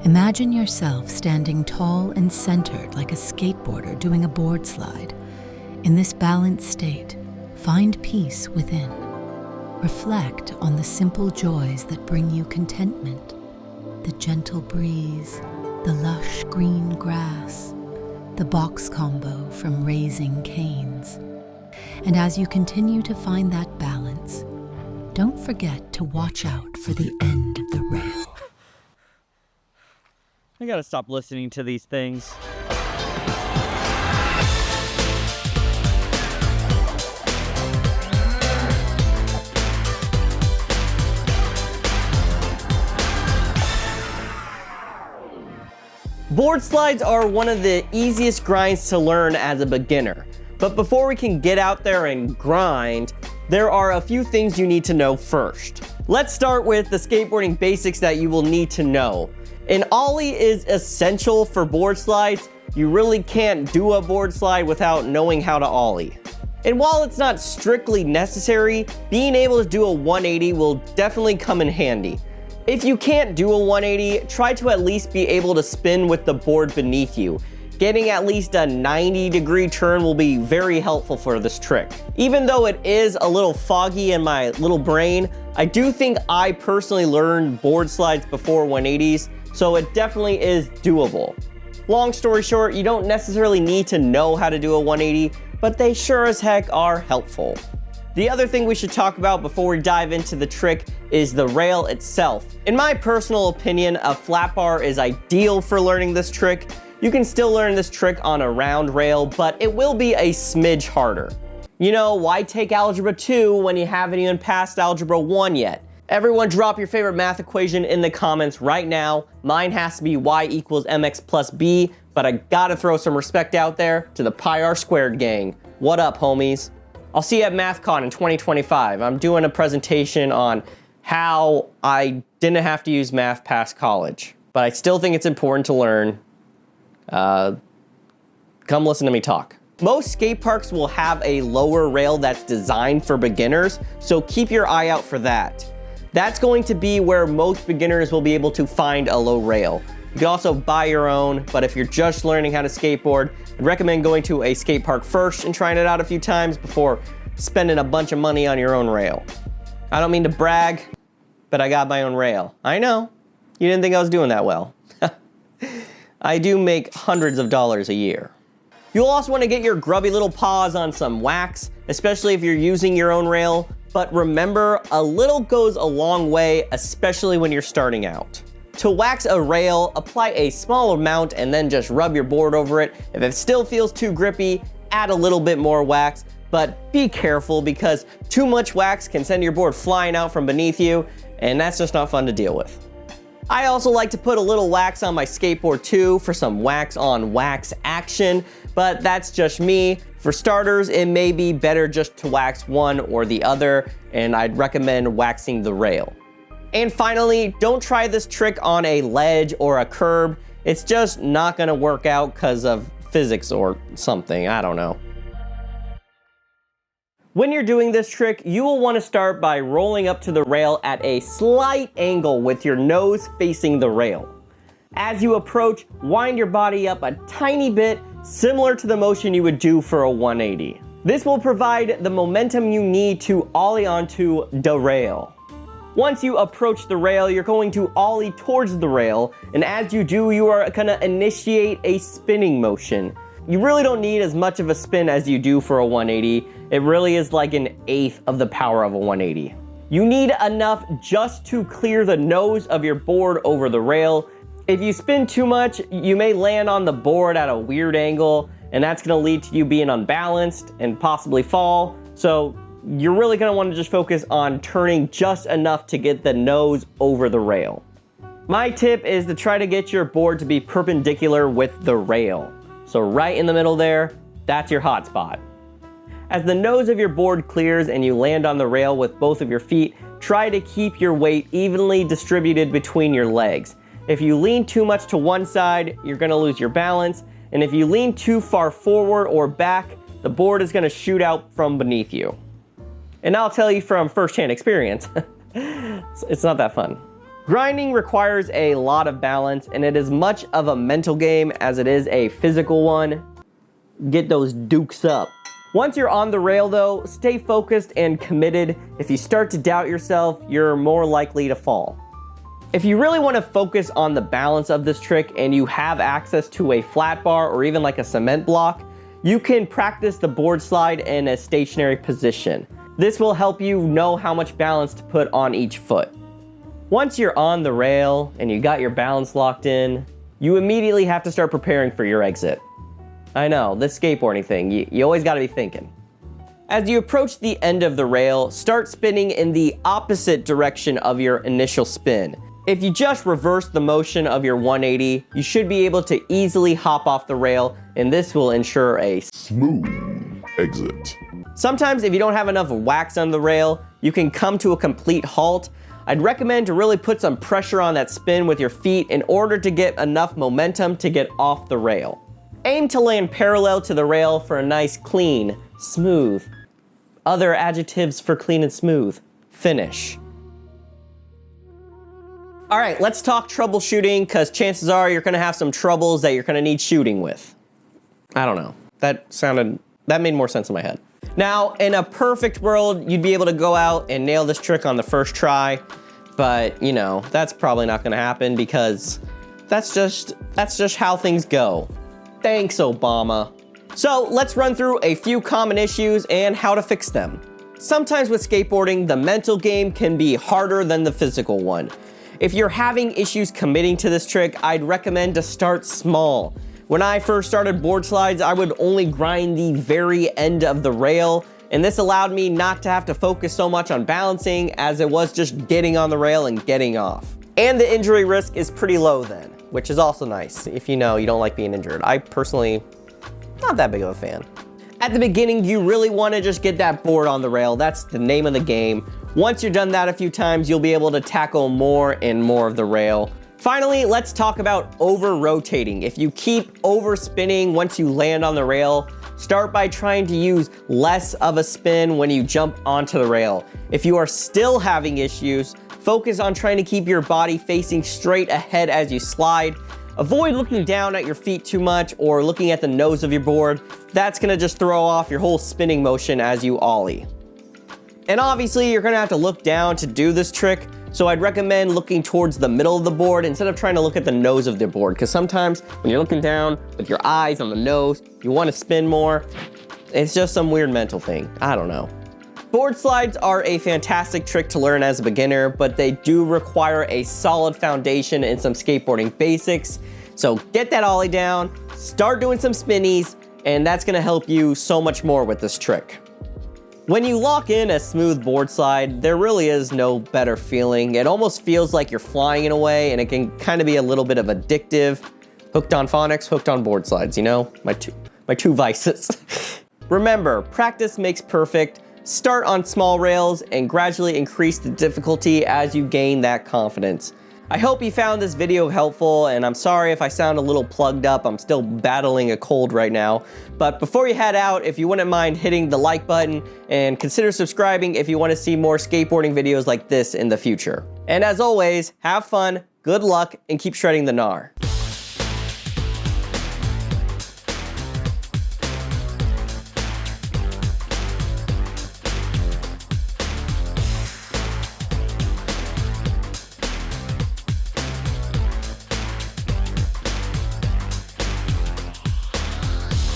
Imagine yourself standing tall and centered like a skateboarder doing a board slide. In this balanced state, find peace within. Reflect on the simple joys that bring you contentment. The gentle breeze, the lush green grass, the box combo from Raising Cane's. And as you continue to find that balance, don't forget to watch out for the end of the rail. I gotta stop listening to these things. Board slides are one of the easiest grinds to learn as a beginner. But before we can get out there and grind, there are a few things you need to know first. Let's start with the skateboarding basics that you will need to know. An ollie is essential for board slides. You really can't do a board slide without knowing how to ollie. And while it's not strictly necessary, being able to do a 180 will definitely come in handy. If you can't do a 180, try to at least be able to spin with the board beneath you. Getting at least a 90-degree turn will be very helpful for this trick. Even though it is a little foggy in my little brain, I do think I personally learned board slides before 180s, so it definitely is doable. Long story short, you don't necessarily need to know how to do a 180, but they sure as heck are helpful. The other thing we should talk about before we dive into the trick is the rail itself. In my personal opinion, a flat bar is ideal for learning this trick. You can still learn this trick on a round rail, but it will be a smidge harder. You know, why take Algebra 2 when you haven't even passed Algebra 1 yet? Everyone drop your favorite math equation in the comments right now. Mine has to be y equals mx plus b, but I gotta throw some respect out there to the pi r squared gang. What up, homies? I'll see you at MathCon in 2025. I'm doing a presentation on how I didn't have to use math past college, but I still think it's important to learn. Come listen to me talk. Most skate parks will have a lower rail that's designed for beginners, so keep your eye out for that. That's going to be where most beginners will be able to find a low rail. You can also buy your own, but if you're just learning how to skateboard, I'd recommend going to a skate park first and trying it out a few times before spending a bunch of money on your own rail. I don't mean to brag, but I got my own rail. I know, you didn't think I was doing that well. I do make hundreds of dollars a year. You'll also want to get your grubby little paws on some wax, especially if you're using your own rail. But remember, a little goes a long way, especially when you're starting out. To wax a rail, apply a small amount and then just rub your board over it. If it still feels too grippy, add a little bit more wax, but be careful because too much wax can send your board flying out from beneath you, and that's just not fun to deal with. I also like to put a little wax on my skateboard too for some wax on wax action, but that's just me. For starters, it may be better just to wax one or the other, and I'd recommend waxing the rail. And finally, don't try this trick on a ledge or a curb. It's just not gonna work out because of physics or something, I don't know. When you're doing this trick, you will want to start by rolling up to the rail at a slight angle with your nose facing the rail. As you approach, wind your body up a tiny bit, similar to the motion you would do for a 180. This will provide the momentum you need to ollie onto the rail. Once you approach the rail, you're going to ollie towards the rail, and as you do, you are gonna initiate a spinning motion. You really don't need as much of a spin as you do for a 180. It really is like an eighth of the power of a 180. You need enough just to clear the nose of your board over the rail. If you spin too much, you may land on the board at a weird angle, and that's gonna lead to you being unbalanced and possibly fall. So you're really gonna wanna just focus on turning just enough to get the nose over the rail. My tip is to try to get your board to be perpendicular with the rail. So right in the middle there, that's your hot spot. As the nose of your board clears and you land on the rail with both of your feet, try to keep your weight evenly distributed between your legs. If you lean too much to one side, you're gonna lose your balance, and if you lean too far forward or back, the board is gonna shoot out from beneath you. And I'll tell you from first-hand experience, it's not that fun. Grinding requires a lot of balance, and it is much of a mental game as it is a physical one. Get those dukes up. Once you're on the rail though, stay focused and committed. If you start to doubt yourself, you're more likely to fall. If you really want to focus on the balance of this trick and you have access to a flat bar or even like a cement block, you can practice the board slide in a stationary position. This will help you know how much balance to put on each foot. Once you're on the rail and you got your balance locked in, you immediately have to start preparing for your exit. I know, this skateboarding thing, you always gotta be thinking. As you approach the end of the rail, start spinning in the opposite direction of your initial spin. If you just reverse the motion of your 180, you should be able to easily hop off the rail, and this will ensure a smooth exit. Sometimes if you don't have enough wax on the rail, you can come to a complete halt. I'd recommend to really put some pressure on that spin with your feet in order to get enough momentum to get off the rail. Aim to land parallel to the rail for a nice clean, smooth, other adjectives for clean and smooth, finish. All right, let's talk troubleshooting, because chances are you're gonna have some troubles that you're gonna need shooting with. I don't know, that made more sense in my head. Now, in a perfect world, you'd be able to go out and nail this trick on the first try, but you know, that's probably not gonna happen because that's just how things go. Thanks, Obama. So let's run through a few common issues and how to fix them. Sometimes with skateboarding, the mental game can be harder than the physical one. If you're having issues committing to this trick, I'd recommend to start small. When I first started board slides, I would only grind the very end of the rail, and this allowed me not to have to focus so much on balancing as it was just getting on the rail and getting off. And the injury risk is pretty low then, which is also nice if you know you don't like being injured. I personally, not that big of a fan. At the beginning, you really want to just get that board on the rail. That's the name of the game. Once you're done that a few times, you'll be able to tackle more and more of the rail. Finally, let's talk about over-rotating. If you keep over-spinning once you land on the rail, start by trying to use less of a spin when you jump onto the rail. If you are still having issues, focus on trying to keep your body facing straight ahead as you slide. Avoid looking down at your feet too much or looking at the nose of your board. That's gonna just throw off your whole spinning motion as you ollie. And obviously, you're gonna have to look down to do this trick, so I'd recommend looking towards the middle of the board instead of trying to look at the nose of the board, because sometimes when you're looking down with your eyes on the nose, you want to spin more. It's just some weird mental thing. I don't know. Board slides are a fantastic trick to learn as a beginner, but they do require a solid foundation and some skateboarding basics. So get that ollie down, start doing some spinnies, and that's gonna help you so much more with this trick. When you lock in a smooth board slide, there really is no better feeling. It almost feels like you're flying in a way, and it can kind of be a little bit of addictive. Hooked on phonics, hooked on board slides, you know? My two vices. Remember, practice makes perfect. Start on small rails and gradually increase the difficulty as you gain that confidence. I hope you found this video helpful, and I'm sorry if I sound a little plugged up. I'm still battling a cold right now. But before you head out, if you wouldn't mind hitting the like button and consider subscribing if you want to see more skateboarding videos like this in the future. And as always, have fun, good luck, and keep shredding the gnar.